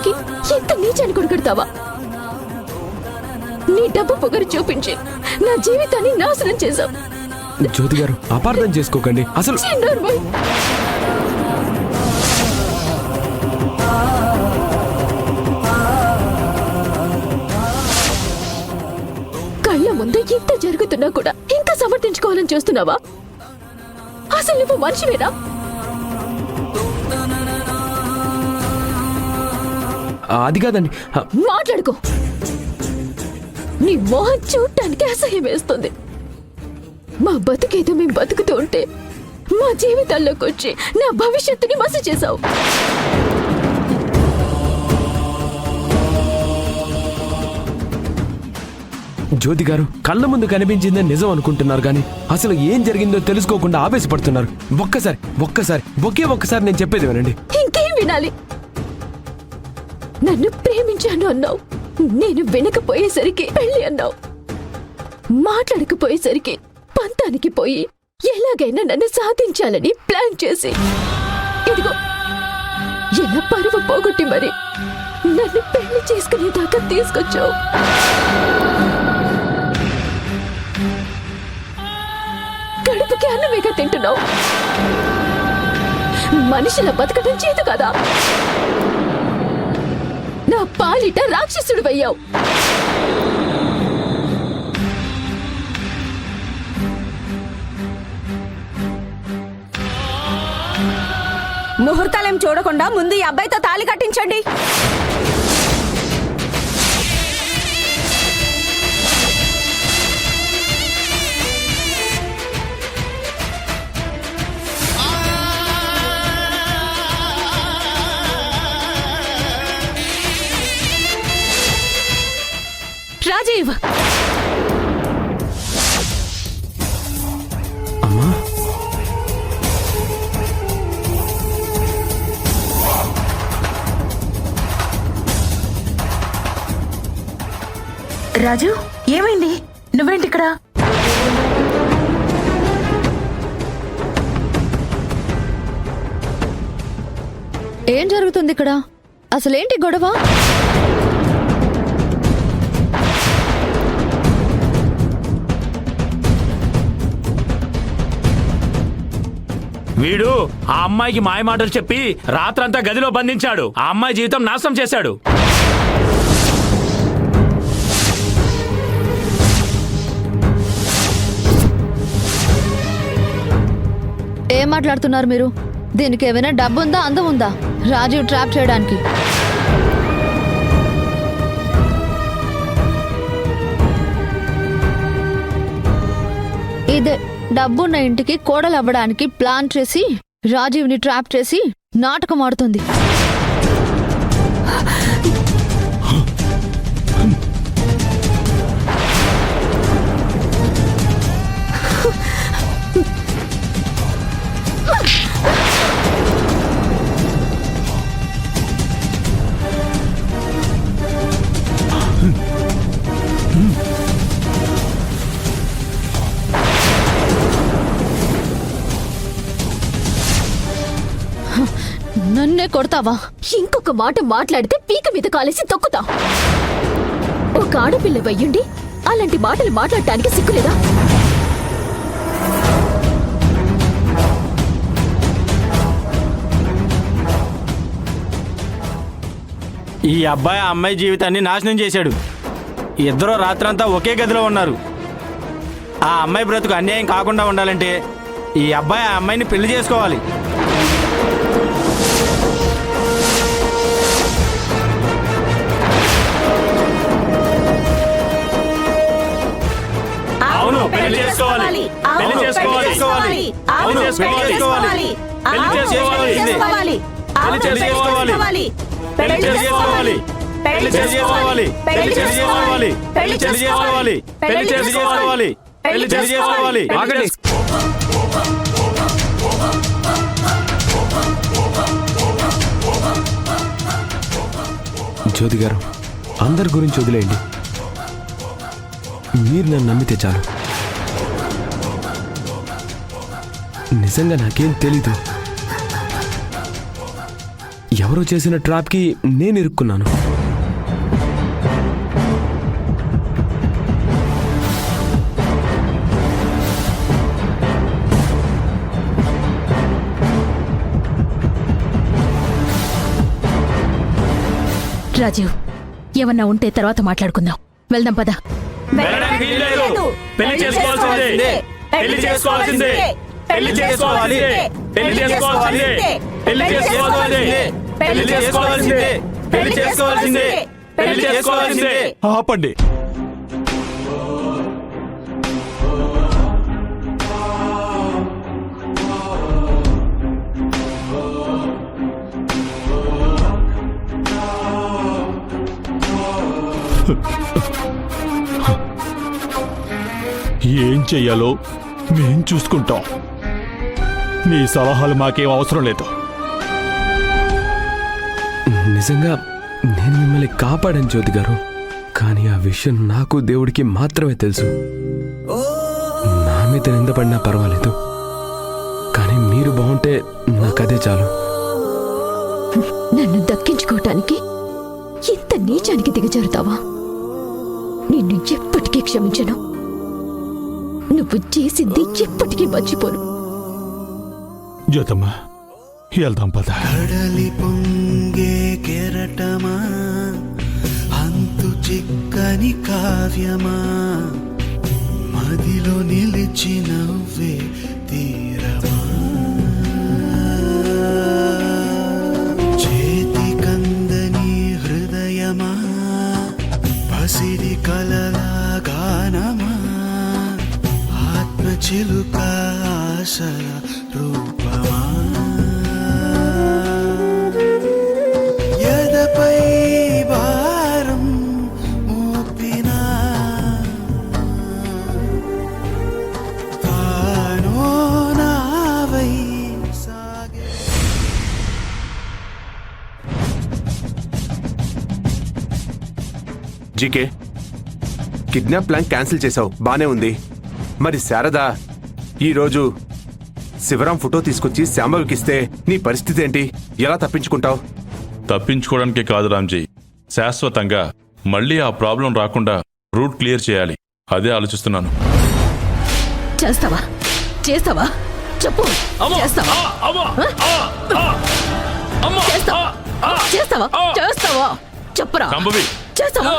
దానికి ఎంత నీచాన్ని కొడుకెడతావా? నీ డబ్బు పొగరు చూపించి నా జీవితాన్ని నాశనం చేశావు. జ్యోతి గారు, అపార్థం చేసుకోకండి. అసలు కళ్ళ ముందు ఇంత జరుగుతున్నా కూడా ఇంకా సమర్థించుకోవాలని చూస్తున్నావా? అసలు నువ్వు మనిషివేనా? అది కాదండి. మాట్లాడుకో. నీ మొహం చూడటానికి అసహ్యం వేస్తుంది. మా బతుకేదో మేము బతుకుతూ ఉంటే మా జీవితాల్లోకి వచ్చి నా భవిష్యత్తుని మసి చేశావు. జ్యోతి గారు, కళ్ళ ముందు కనిపించిందే నిజం అనుకుంటున్నారు కానీ అసలు ఏం జరిగిందో తెలుసుకోకుండా ఆవేశపడుతున్నారు. ఒక్కసారి నేను చెప్పేది వినండి. ఇంకేం వినాలి? నన్ను ప్రేమించాను అన్నావు, నేను వినకపోయేసరికి పెళ్లి అన్నావు, మాట్లాడకపోయేసరికి పంతానికి పోయి ఎలాగైనా నన్ను సాధించాలని ప్లాన్ చేసి ఇదిగో ఎలా పరువు పోగొట్టి మరి నన్ను పెళ్లి చేసుకునేదాకా తీసుకొచ్చావు. కడుపుకి అన్నమేగా తింటున్నావు. మనిషిలా బతకడం చేత కదా. నా పాలిట రాక్షసుడు అయ్యావు. ముహూర్తాలేం చూడకుండా ముందు ఈ అబ్బాయితో తాళి కట్టించండి. రాజీవ్, అమ్మా, రాజు, ఏమైంది? నువ్వేంటి ఇక్కడ? ఏం జరుగుతుంది ఇక్కడ? అసలేంటి గొడవ? వీడు ఆ అమ్మాయికి మాయమాటలు చెప్పి రాత్రంతా గదిలో బంధించాడు. ఆ అమ్మాయి జీవితం నాశనం చేశాడు. ఏం మాట్లాడుతున్నారు మీరు? దీనికి ఏమైనా డబ్బు ఉందా, అందం ఉందా రాజీవ్ ట్రాప్ చేయడానికి? ఇదే డబ్బున్న ఇంటికి కోడలు అవ్వడానికి ప్లాన్ చేసి రాజీవ్ని ట్రాప్ చేసి నాటకం ఆడుతుంది. నన్నే కొడతావా? ఇంకొక మాట మాట్లాడితే పీక మీద కాలేసి తొక్కుతా. ఒక ఆడపిల్ల వయ్యుండి అలాంటి మాటలు మాట్లాడటానికి సిగ్గులేదా? ఈ అబ్బాయి ఆ అమ్మాయి జీవితాన్ని నాశనం చేశాడు. ఇద్దరూ రాత్రంతా ఒకే గదిలో ఉన్నారు. ఆ అమ్మాయి బ్రతుకు అన్యాయం కాకుండా ఉండాలంటే ఈ అబ్బాయి ఆ అమ్మాయిని పెళ్లి చేసుకోవాలి. అవును, పెళ్లి చేసుకోవాలి. పెళ్లి చేసుకోవాలి. అవును, పెళ్లి చేసుకోవాలి. పెళ్లి చేసుకోవాలి. పెళ్లి చేసుకోవాలి. పెళ్లి చేసుకోవాలి. పెళ్లి చేసుకోవాలి. పెళ్లి చేసుకోవాలి. పెళ్లి చేసుకోవాలి. పెళ్లి చేసుకోవాలి. పెళ్లి చేసుకోవాలి. ఆగండి. జ్యోతి గారు, అందరి గురించి వదిలేయండి. మీరు నన్ను నమ్మితే చాలు. నిజంగా నాకేం తెలీదు. ఎవరో చేసిన ట్రాప్కి నేను ఇరుక్కున్నాను. రాజీవ్, ఏమన్నా ఉంటే తర్వాత మాట్లాడుకుందాం. వెళ్దాం పద. వెళ్ళడానికి వీల్లేదు. పెళ్లి చేసుకోవాల్సిందే. పెళ్లి చేసుకోవాల్సిందే. పెళ్లి చేసుకోవాల్సిందే. పెళ్లి చేసుకోవాల్సిందే. పెళ్లి చేసుకోవాల్సిందే. పెళ్లి చేసుకోవాల్సిందే. పెళ్లి చేసుకోవాల్సిందే. పెళ్లి చేసుకోవాల్సిందే. ఆపండి. ఏం చెయ్యాలో మేం చూసుకుంటాం. మీ సలహాలు మాకేం అవసరం లేదు. నిజంగా నేను మిమ్మల్ని కాపాడాను జ్యోతి గారు. కానీ ఆ విషయం నాకు దేవుడికి మాత్రమే తెలుసు. నా మీద నిందపడినా పర్వాలేదు, కానీ మీరు బాగుంటే నాకదే చాలు. నన్ను దక్కించుకోవటానికి ఇంత నీచానికి దిగజారుతావా? నిన్ను ఎప్పటికీ క్షమించను. నువ్వు చేసింది ఎప్పటికీ మర్చిపోను. జ్యోతమ్మా, వెళ్దాం పద. కడలి పొంగే కెరటమా, అంతు చిక్కని కావ్యమా, మదిలో నిలిచి నవ్వే తీరమా, చేతి కందని హృదయమా, పసిడి కలల గానమా, ఆత్మ చిలుక ఆశల రూపమా, ఎదపై భారం మోపినా తానో నావై సాగే. జీకే, కిడ్నాప్ ప్లాన్ క్యాన్సిల్ చేసావు, బానే ఉంది. మరి శారద ఈరోజు శివరాం ఫోటో తీసుకొచ్చి శాంభవికిస్తే నీ పరిస్థితి ఏంటి? ఎలా తప్పించుకుంటావు? తప్పించుకోవడానికి కాదు రామ్జీ, శాశ్వతంగా మళ్ళీ ఆ ప్రాబ్లం రాకుండా రూట్ క్లియర్ చేయాలి. అదే ఆలోచిస్తున్నాను. చేస్తావా? చేస్తావా? చెప్పు. చేస్తావా? చేస్తావా? చేస్తావా? చేస్తావా? చెప్పురా. సంభవి చేస్తావా?